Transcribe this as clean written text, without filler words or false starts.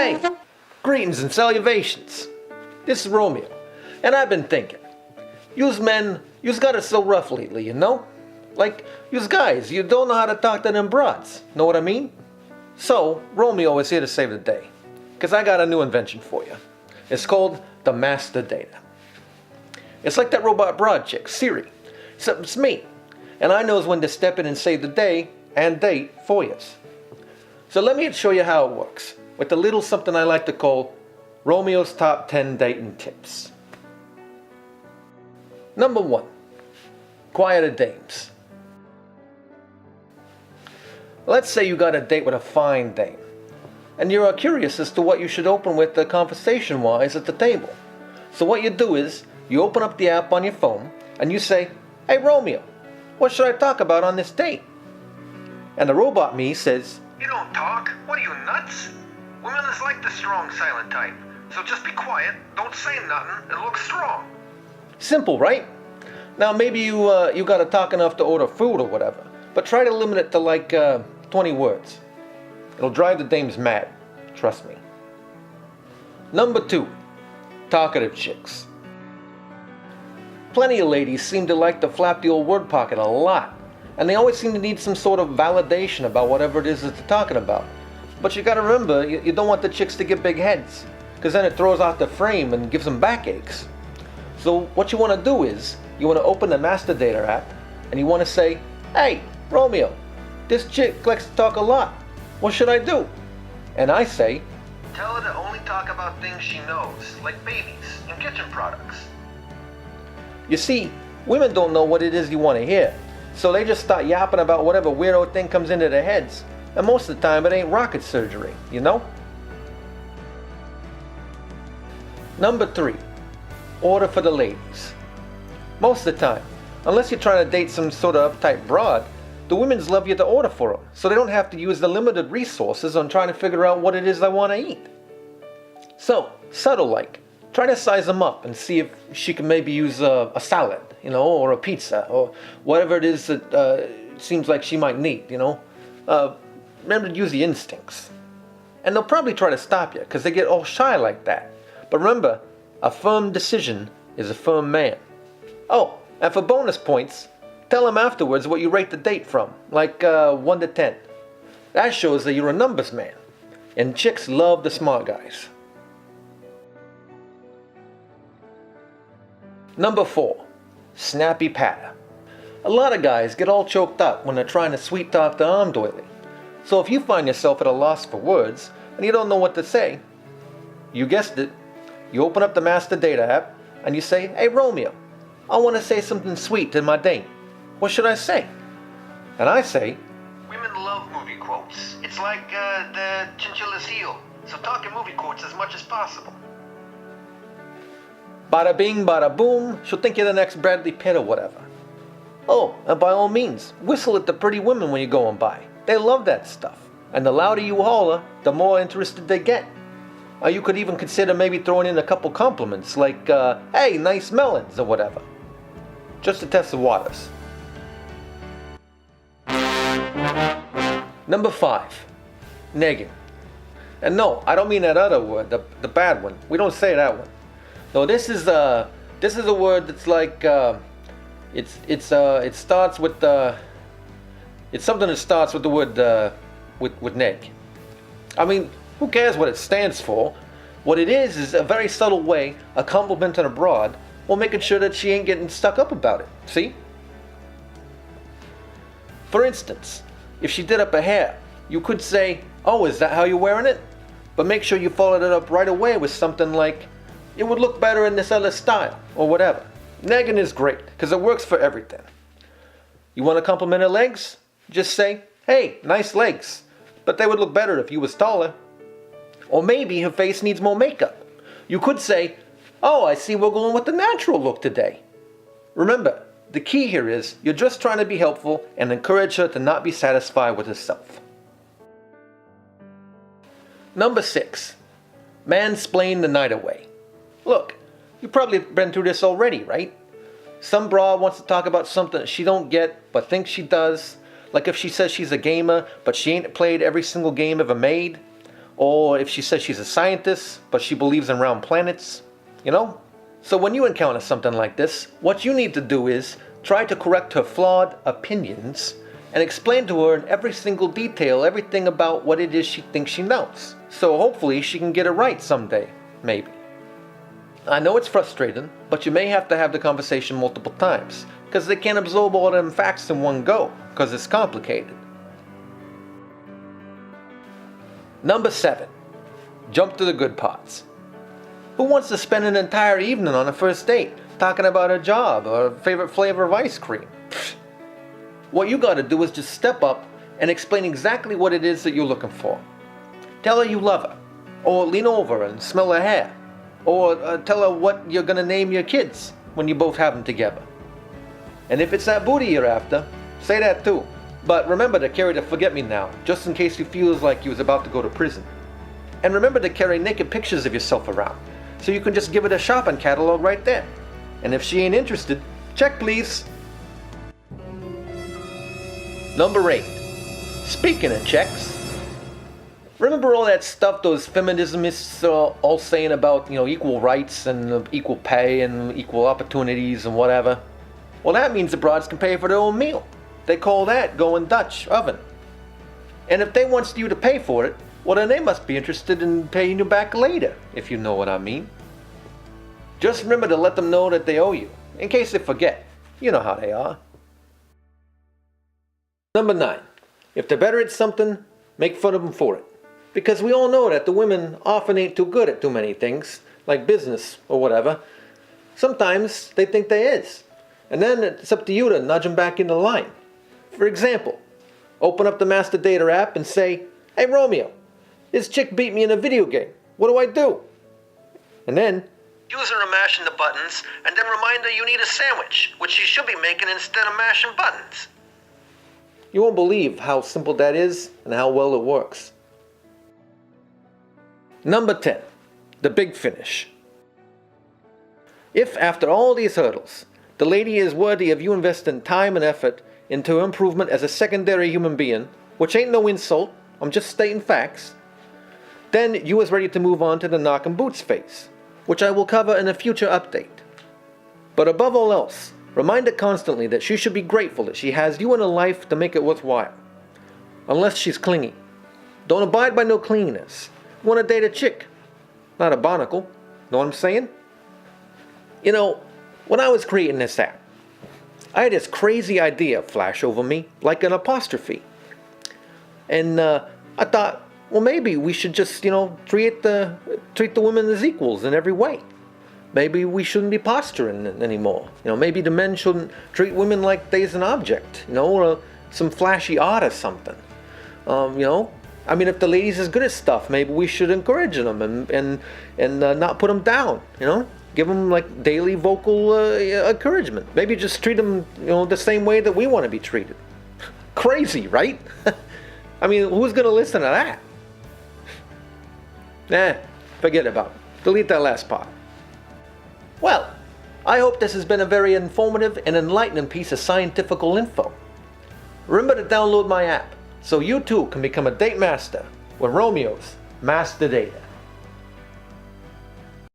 Hey, greetings and salutations. This is Romeo, and I've been thinking. Yous men, yous got it so rough lately, you know? Like, yous guys, you don't know how to talk to them broads, know what I mean? So, Romeo is here to save the day, because I got a new invention for you. It's called the master data. It's like that robot broad chick, Siri, except it's me, and I knows when to step in and save the day and date for yous. So let me show you how it works, with a little something I like to call Romeo's Top 10 Dating Tips. Number 1. Quieter dames. Let's say you got a date with a fine dame, and you're curious as to what you should open with conversation-wise at the table. So what you do is, you open up the app on your phone, and you say, "Hey Romeo, what should I talk about on this date?" And the robot me says, "You don't talk. What are you, nuts? Women is like the strong, silent type. So just be quiet, don't say nothing, and look strong." Simple, right? Now maybe you got to talk enough to order food or whatever, but try to limit it to like 20 words. It'll drive the dames mad, trust me. Number 2, talkative chicks. Plenty of ladies seem to like to flap the old word pocket a lot, and they always seem to need some sort of validation about whatever it is that they're talking about. But you gotta remember, you don't want the chicks to get big heads, because then it throws out the frame and gives them backaches. So what you want to do is, you want to open the Master Data app, and you want to say, "Hey, Romeo, this chick likes to talk a lot. What should I do?" And I say, "Tell her to only talk about things she knows, like babies and kitchen products." You see, women don't know what it is you want to hear, so they just start yapping about whatever weirdo thing comes into their heads, and most of the time it ain't rocket surgery, you know? Number 3, order for the ladies. Most of the time, unless you're trying to date some sort of uptight broad, the women's love you to order for them, so they don't have to use the limited resources on trying to figure out what it is they want to eat. So, subtle like, try to size them up and see if she can maybe use a salad, you know, or a pizza, or whatever it is that seems like she might need, you know. Remember to use the instincts. And they'll probably try to stop you, because they get all shy like that. But remember, a firm decision is a firm man. Oh, and for bonus points, tell them afterwards what you rate the date from, like 1 to 10. That shows that you're a numbers man. And chicks love the smart guys. Number 4, snappy patter. A lot of guys get all choked up when they're trying to sweet talk the arm doily. So if you find yourself at a loss for words and you don't know what to say, you guessed it, you open up the Master Data app and you say, "Hey Romeo, I want to say something sweet to my date. What should I say?" And I say, "Women love movie quotes. It's like the chinchilla's heel. So talk in movie quotes as much as possible." Bada bing, bada boom, she'll think you're the next Bradley Pitt or whatever. Oh, and by all means, whistle at the pretty women when you're going by. They love that stuff. And the louder you holler, the more interested they get. You could even consider maybe throwing in a couple compliments, like, "Hey, nice melons," or whatever. Just to test the waters. Number 5, negging. And no, I don't mean that other word, the bad one. We don't say that one. No, this is a word that's like it starts with it's something that starts with the word with neg. I mean, who cares what it stands for? What it is a very subtle way a compliment on a broad while making sure that she ain't getting stuck up about it. See? For instance, if she did up her hair, you could say, "Oh, is that how you're wearing it?" But make sure you followed it up right away with something like, "It would look better in this other style," or whatever. Negging is great, because it works for everything. You want to compliment her legs? Just say, "Hey, nice legs, but they would look better if you was taller." Or maybe her face needs more makeup. You could say, "Oh, I see we're going with the natural look today." Remember, the key here is you're just trying to be helpful and encourage her to not be satisfied with herself. Number 6, mansplain the night away. Look, you've probably been through this already, right? Some broad wants to talk about something that she don't get but thinks she does, like if she says she's a gamer but she ain't played every single game ever made, Or if she says she's a scientist, but she believes in round planets, you know? So when you encounter something like this, what you need to do is try to correct her flawed opinions and explain to her in every single detail everything about what it is she thinks she knows. So hopefully she can get it right someday, maybe. I know it's frustrating, but you may have to have the conversation multiple times, because they can't absorb all them facts in one go, because it's complicated. Number 7. Jump to the good parts. Who wants to spend an entire evening on a first date talking about her job or her favorite flavor of ice cream? What you gotta do is just step up and explain exactly what it is that you're looking for. Tell her you love her, or lean over and smell her hair, or tell her what you're gonna name your kids when you both have them together. And if it's that booty you're after, say that too. But remember to carry the forget-me-now, just in case you feels like you was about to go to prison. And remember to carry naked pictures of yourself around, so you can just give it a shopping catalog right there. And if she ain't interested, check please. Number 8. Speaking of checks, remember all that stuff those femininists are all saying about, equal rights and equal pay and equal opportunities and whatever? Well, that means the broads can pay for their own meal. They call that going Dutch oven. And if they want you to pay for it, well then they must be interested in paying you back later, if you know what I mean. Just remember to let them know that they owe you, in case they forget. You know how they are. Number 9. If they're better at something, make fun of them for it. Because we all know that the women often ain't too good at too many things, like business or whatever. Sometimes they think they is. And then it's up to you to nudge them back into line. For example, open up the Master Data app and say, "Hey Romeo, this chick beat me in a video game. What do I do?" And then, use her to mashing the buttons, and then remind her you need a sandwich, which she should be making instead of mashing buttons. you won't believe how simple that is and how well it works. Number 10. The big finish. If after all these hurdles, the lady is worthy of you investing time and effort into her improvement as a secondary human being, which ain't no insult, I'm just stating facts, then you is ready to move on to the knockin' boots phase, which I will cover in a future update. But above all else, remind her constantly that she should be grateful that she has you in her life to make it worthwhile. Unless she's clingy. Don't abide by no clinginess. You want to date a chick, not a barnacle. Know what I'm saying? When I was creating this app, I had this crazy idea flash over me, like an apostrophe. And I thought, well, maybe we should just, treat the women as equals in every way. Maybe we shouldn't be posturing anymore. Maybe the men shouldn't treat women like they's an object, or some flashy art or something. If the ladies is good at stuff, maybe we should encourage them and not put them down, Give them like daily vocal encouragement. Maybe just treat them, the same way that we want to be treated. Crazy, right? Who's going to listen to that? Forget about it. Delete that last part. Well, I hope this has been a very informative and enlightening piece of scientifical info. Remember to download my app so you too can become a date master with Romeo's Master Data.